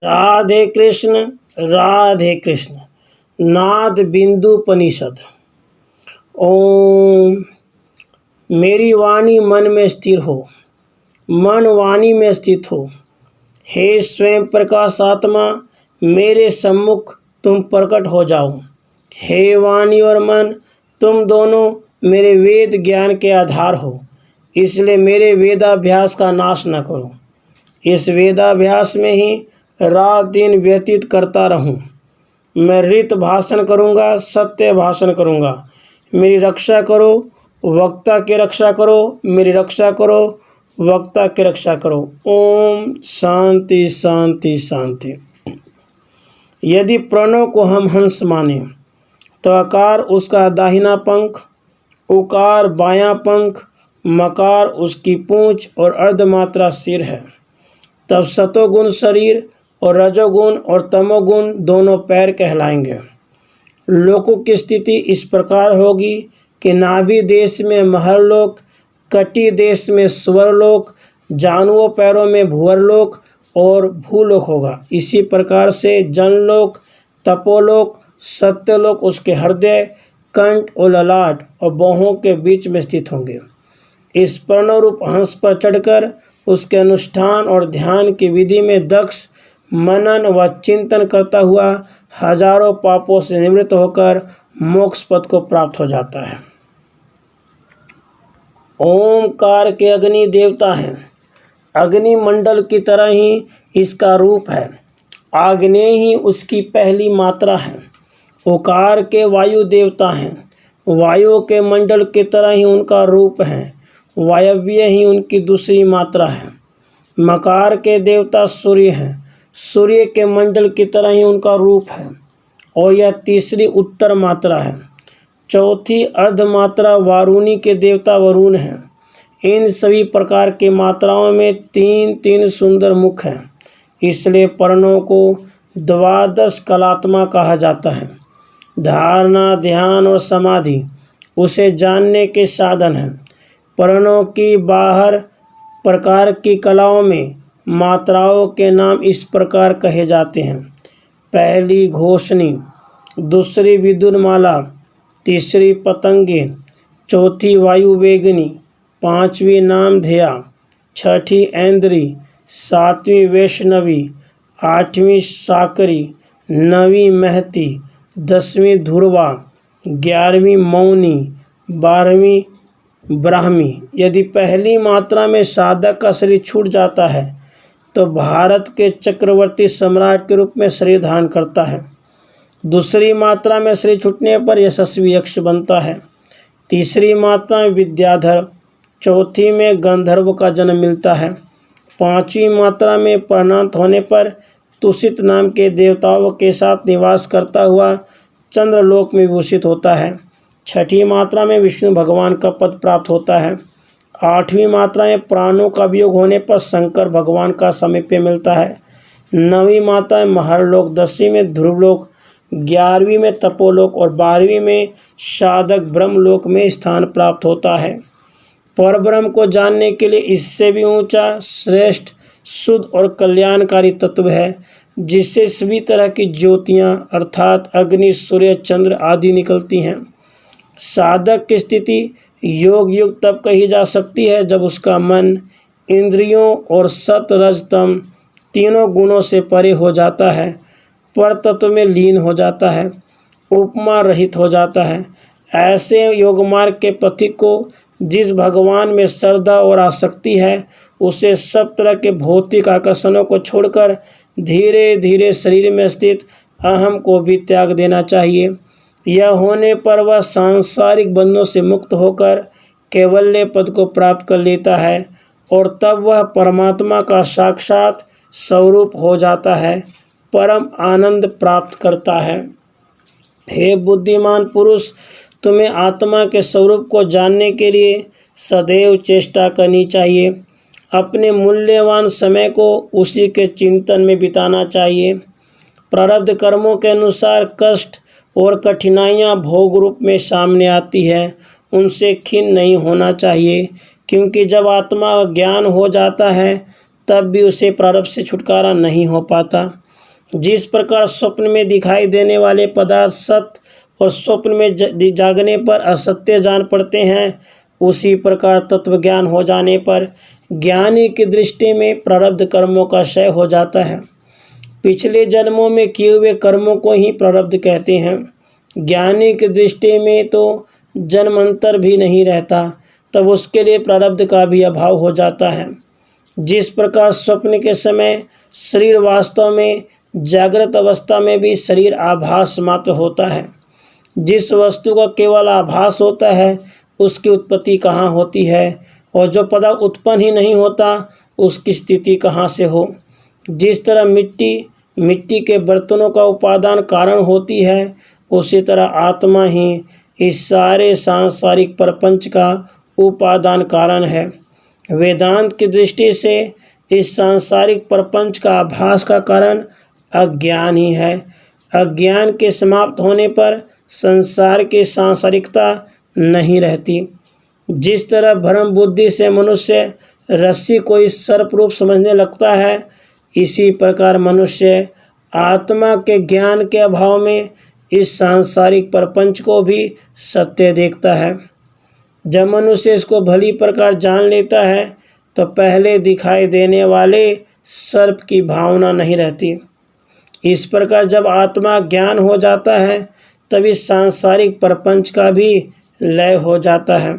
राधे कृष्ण राधे कृष्ण। नाद बिंदुपनिषद। ओम। मेरी वाणी मन में स्थिर हो, मन वाणी में स्थित हो। हे स्वयं प्रकाश आत्मा, मेरे सम्मुख तुम प्रकट हो जाओ। हे वाणी और मन, तुम दोनों मेरे वेद ज्ञान के आधार हो, इसलिए मेरे वेदाभ्यास का नाश न करो। इस वेदाभ्यास में ही रात दिन व्यतीत करता रहूं। मैं ऋत भाषण करूंगा, सत्य भाषण करूंगा। मेरी रक्षा करो, वक्ता की रक्षा करो, मेरी रक्षा करो, वक्ता की रक्षा करो। ओम शांति शांति शांति। यदि प्रणव को हम हंस माने तो आकार उसका दाहिना पंख, उकार बायां पंख, मकार उसकी पूंछ और अर्धमात्रा सिर है। तब सतोगुण शरीर और रजोगुण और तमोगुण दोनों पैर कहलाएंगे। लोकों की स्थिति इस प्रकार होगी कि नाभि देश में महरलोक, कटी देश में स्वरलोक, जानुओं पैरों में भुवरलोक और भूलोक होगा। इसी प्रकार से जनलोक, तपोलोक, सत्यलोक उसके हृदय, कंठ और ललाट और बाहों के बीच में स्थित होंगे। इस प्रणव रूप हंस पर चढ़कर उसके अनुष्ठान और ध्यान की विधि में दक्ष मनन व चिंतन करता हुआ हजारों पापों से निवृत्त होकर मोक्ष पद को प्राप्त हो जाता है। ओमकार के अग्नि देवता हैं। अग्नि मंडल की तरह ही इसका रूप है। आग्नेय ही उसकी पहली मात्रा है। ओकार के वायु देवता हैं। वायु के मंडल की तरह ही उनका रूप है। वायव्य ही उनकी दूसरी मात्रा है। मकार के देवता सूर्य हैं। सूर्य के मंडल की तरह ही उनका रूप है और यह तीसरी उत्तर मात्रा है। चौथी अर्धमात्रा वारुणी के देवता वरुण हैं। इन सभी प्रकार की मात्राओं में तीन तीन सुंदर मुख हैं, इसलिए पर्णों को द्वादश कलात्मा कहा जाता है। धारणा, ध्यान और समाधि उसे जानने के साधन हैं। पर्णों की बाहर प्रकार की कलाओं में मात्राओं के नाम इस प्रकार कहे जाते हैं। पहली घोषणी, दूसरी विद्युन्माला, तीसरी पतंगी, चौथी वायुवेगिनी, पांचवी नामधेया, छठी ऐन्द्री, सातवीं वैष्णवी, आठवीं साकरी, नवीं महती, 10वीं ध्रुवा, 11वीं मौनी, 12वीं ब्राह्मी। यदि पहली मात्रा में साधक का शरीर छूट जाता है तो भारत के चक्रवर्ती सम्राट के रूप में शरीर धारण करता है। दूसरी मात्रा में शरीर छूटने पर यशस्वी यक्ष बनता है। तीसरी मात्रा में विद्याधर, चौथी में गंधर्व का जन्म मिलता है। पांचवी मात्रा में परिणत होने पर तुषित नाम के देवताओं के साथ निवास करता हुआ चंद्रलोक में विभूषित होता है। छठी मात्रा में विष्णु भगवान का पद प्राप्त होता है। आठवीं मात्रा में प्राणों का वियोग होने पर शंकर भगवान का सामीप्य मिलता है। नवीं मात्रा में महरलोक, 10वीं में ध्रुवलोक, 11वीं में तपोलोक और 12वीं में साधक ब्रह्मलोक में स्थान प्राप्त होता है। परब्रह्म को जानने के लिए इससे भी ऊंचा, श्रेष्ठ, शुद्ध और कल्याणकारी तत्व है, जिससे सभी तरह की ज्योतियाँ अर्थात अग्नि, सूर्य, चंद्र आदि निकलती हैं। साधक की स्थिति योग युग तब कही जा सकती है जब उसका मन इंद्रियों और सत रज तम तीनों गुणों से परे हो जाता है, पर तत्व में लीन हो जाता है, उपमा रहित हो जाता है। ऐसे योग मार्ग के पथिक को जिस भगवान में श्रद्धा और आसक्ति है, उसे सब तरह के भौतिक आकर्षणों को छोड़कर धीरे धीरे शरीर में स्थित अहम को भी त्याग देना चाहिए। यह होने पर वह सांसारिक बंधनों से मुक्त होकर कैवल्य पद को प्राप्त कर लेता है और तब वह परमात्मा का साक्षात स्वरूप हो जाता है, परम आनंद प्राप्त करता है। हे बुद्धिमान पुरुष, तुम्हें आत्मा के स्वरूप को जानने के लिए सदैव चेष्टा करनी चाहिए। अपने मूल्यवान समय को उसी के चिंतन में बिताना चाहिए। प्रारब्ध कर्मों के अनुसार कष्ट और कठिनाइयाँ भोग रूप में सामने आती है, उनसे खिन्न नहीं होना चाहिए, क्योंकि जब आत्मा का ज्ञान हो जाता है तब भी उसे प्रारब्ध से छुटकारा नहीं हो पाता। जिस प्रकार स्वप्न में दिखाई देने वाले पदार्थ सत्य और स्वप्न में जागने पर असत्य जान पड़ते हैं, उसी प्रकार तत्व ज्ञान हो जाने पर ज्ञानी की दृष्टि में प्रारब्ध कर्मों का क्षय हो जाता है। पिछले जन्मों में किए हुए कर्मों को ही प्रारब्ध कहते हैं। ज्ञानी की दृष्टि में तो जन्मांतर भी नहीं रहता, तब उसके लिए प्रारब्ध का भी अभाव हो जाता है। जिस प्रकार स्वप्न के समय शरीर वास्तव में जागृत अवस्था में भी शरीर आभास मात्र होता है। जिस वस्तु का केवल आभास होता है उसकी उत्पत्ति कहाँ होती है, और जो पदार्थ उत्पन्न ही नहीं होता उसकी स्थिति कहाँ से हो। जिस तरह मिट्टी के बर्तनों का उपादान कारण होती है, उसी तरह आत्मा ही इस सारे सांसारिक प्रपंच का उपादान कारण है। वेदांत की दृष्टि से इस सांसारिक प्रपंच का आभास का कारण अज्ञान ही है। अज्ञान के समाप्त होने पर संसार की सांसारिकता नहीं रहती। जिस तरह भ्रम बुद्धि से मनुष्य रस्सी को इस सर्प रूप समझने लगता है, इसी प्रकार मनुष्य आत्मा के ज्ञान के अभाव में इस सांसारिक प्रपंच को भी सत्य देखता है। जब मनुष्य इसको भली प्रकार जान लेता है तो पहले दिखाई देने वाले सर्प की भावना नहीं रहती। इस प्रकार जब आत्मा ज्ञान हो जाता है तब इस सांसारिक प्रपंच का भी लय हो जाता है।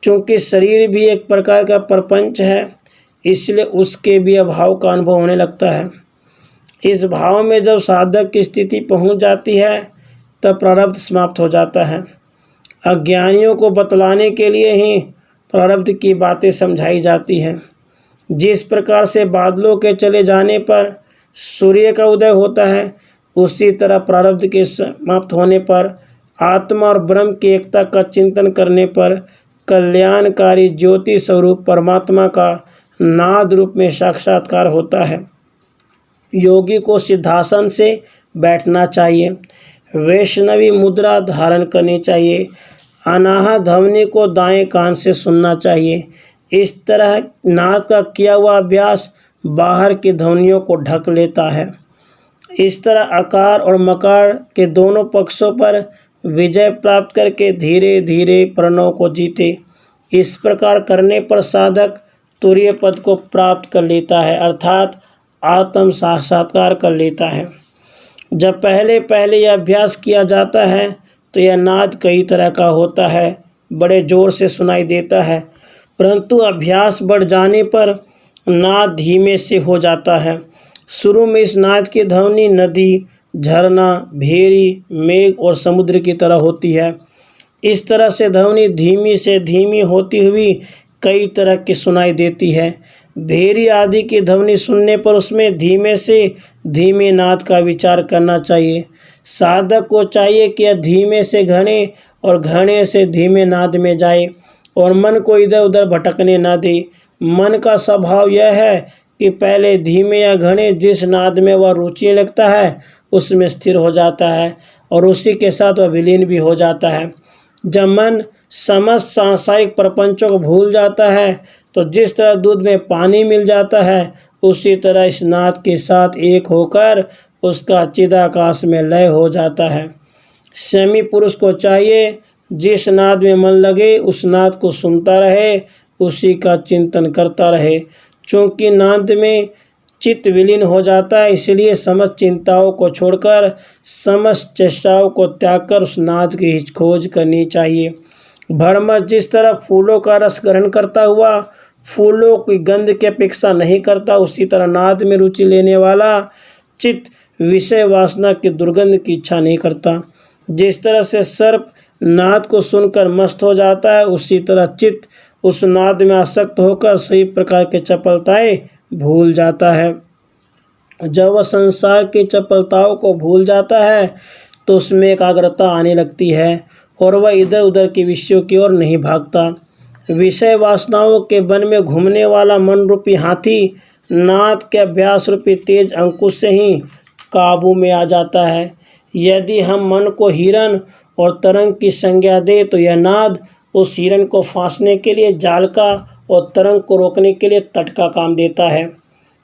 क्योंकि शरीर भी एक प्रकार का प्रपंच है, इसलिए उसके भी अभाव का अनुभव होने लगता है। इस भाव में जब साधक की स्थिति पहुंच जाती है तब प्रारब्ध समाप्त हो जाता है। अज्ञानियों को बतलाने के लिए ही प्रारब्ध की बातें समझाई जाती हैं। जिस प्रकार से बादलों के चले जाने पर सूर्य का उदय होता है, उसी तरह प्रारब्ध के समाप्त होने पर आत्मा और ब्रह्म की एकता का चिंतन करने पर कल्याणकारी ज्योति स्वरूप परमात्मा का नाद रूप में साक्षात्कार होता है। योगी को सिद्धासन से बैठना चाहिए, वैष्णवी मुद्रा धारण करनी चाहिए, अनाहत ध्वनि को दाएं कान से सुनना चाहिए। इस तरह नाद का किया हुआ अभ्यास बाहर की ध्वनियों को ढक लेता है। इस तरह आकार और मकार के दोनों पक्षों पर विजय प्राप्त करके धीरे धीरे प्रणव को जीते। इस प्रकार करने पर साधक तुरीय पद को प्राप्त कर लेता है, अर्थात आत्म साक्षात्कार कर लेता है। जब पहले पहले यह अभ्यास किया जाता है तो यह नाद कई तरह का होता है, बड़े जोर से सुनाई देता है, परंतु अभ्यास बढ़ जाने पर नाद धीमे से हो जाता है। शुरू में इस नाद की ध्वनि नदी, झरना, भेरी, मेघ और समुद्र की तरह होती है। इस तरह से ध्वनि धीमी से धीमी होती हुई कई तरह की सुनाई देती है। भेरी आदि की ध्वनि सुनने पर उसमें धीमे से धीमे नाद का विचार करना चाहिए। साधक को चाहिए कि यह धीमे से घने और घने से धीमे नाद में जाए और मन को इधर उधर भटकने न दे। मन का स्वभाव यह है कि पहले धीमे या घने जिस नाद में वह रुचि लगता है उसमें स्थिर हो जाता है और उसी के साथ वह विलीन भी हो जाता है। जब मन समस्त सांसारिक प्रपंचों को भूल जाता है तो जिस तरह दूध में पानी मिल जाता है, उसी तरह इस नाद के साथ एक होकर उसका चिदाकाश में लय हो जाता है। संयमी पुरुष को चाहिए जिस नाद में मन लगे उस नाद को सुनता रहे, उसी का चिंतन करता रहे। चूँकि नाद में चित्त विलीन हो जाता है, इसलिए समस्त चिंताओं को छोड़कर समस्त चेष्टाओं को त्याग कर उस नाद की खोज करनी चाहिए। भरमस जिस तरह फूलों का रस ग्रहण करता हुआ फूलों की गंध की अपेक्षा नहीं करता, उसी तरह नाद में रुचि लेने वाला चित्त विषय वासना की दुर्गंध की इच्छा नहीं करता। जिस तरह से सर्प नाद को सुनकर मस्त हो जाता है, उसी तरह चित्त उस नाद में आसक्त होकर सही प्रकार के चपलताएं भूल जाता है। जब वह संसार की चपलताओं को भूल जाता है तो उसमें एकाग्रता आने लगती है और वह इधर उधर के विषयों की ओर नहीं भागता। विषय वासनाओं के वन में घूमने वाला मन रूपी हाथी नाद के अभ्यास रूपी तेज अंकुश से ही काबू में आ जाता है। यदि हम मन को हिरण और तरंग की संज्ञा दे तो यह नाद उस हिरण को फांसने के लिए जाल का और तरंग को रोकने के लिए तट का काम देता है।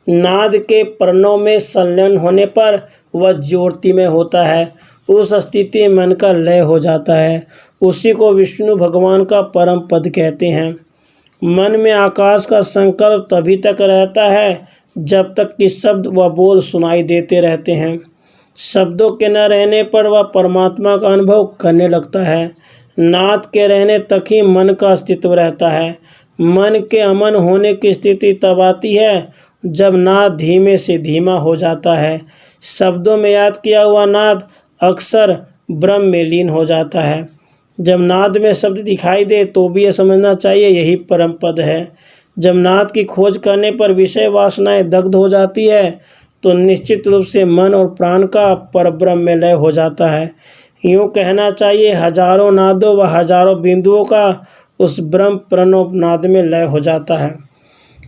नाद के प्रणव में संलग्न होने पर वह ज्योति में होता है। उस स्थिति में मन का लय हो जाता है। उसी को विष्णु भगवान का परम पद कहते हैं। मन में आकाश का संकल्प तभी तक रहता है जब तक कि शब्द व बोल सुनाई देते रहते हैं। शब्दों के न रहने पर वह परमात्मा का अनुभव करने लगता है। नाद के रहने तक ही मन का अस्तित्व रहता है। मन के अमन होने की स्थिति तब आती है जब नाद धीमे से धीमा हो जाता है। शब्दों में याद किया हुआ नाद अक्सर ब्रह्म में लीन हो जाता है। जब नाद में शब्द दिखाई दे तो भी यह समझना चाहिए यही परम पद है। जब नाद की खोज करने पर विषय वासनाएं दग्ध हो जाती है तो निश्चित रूप से मन और प्राण का परब्रह्म में लय हो जाता है। यूँ कहना चाहिए हजारों नादों व हजारों बिंदुओं का उस ब्रह्म प्रणव नाद में लय हो जाता है।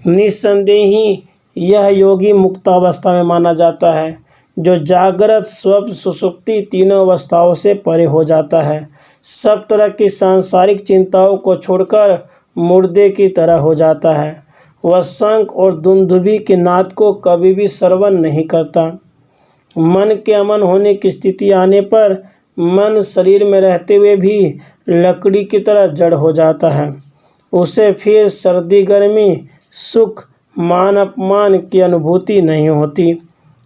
निस्संदेह ही यह योगी मुक्तावस्था में माना जाता है, जो जागृत स्वप्न सुषुप्ति तीनों अवस्थाओं से परे हो जाता है। सब तरह की सांसारिक चिंताओं को छोड़कर मुर्दे की तरह हो जाता है। वह शंख और दुंदुभी के नाद को कभी भी श्रवण नहीं करता। मन के अमन होने की स्थिति आने पर मन शरीर में रहते हुए भी लकड़ी की तरह जड़ हो जाता है। उसे फिर सर्दी गर्मी सुख मान अपमान की अनुभूति नहीं होती।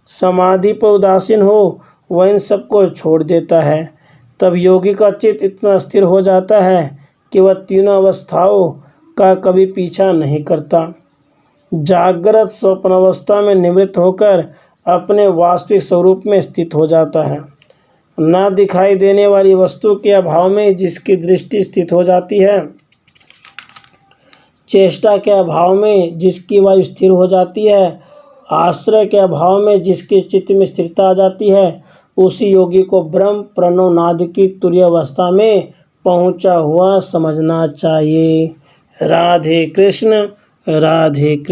समाधि पर उदासीन हो वह इन सबको छोड़ देता है। तब योगी का चित्त इतना स्थिर हो जाता है कि वह तीनों अवस्थाओं का कभी पीछा नहीं करता। जागृत स्वप्न अवस्था में निवृत्त होकर अपने वास्तविक स्वरूप में स्थित हो जाता है। न दिखाई देने वाली वस्तु के अभाव में जिसकी दृष्टि स्थित हो जाती है, चेष्टा के अभाव में जिसकी वायु स्थिर हो जाती है, आश्रय के अभाव में जिसके चित्त में स्थिरता आ जाती है, उसी योगी को ब्रह्म प्रणव नाद की तुरीय अवस्था में पहुंचा हुआ समझना चाहिए। राधे कृष्ण राधे कृष्ण।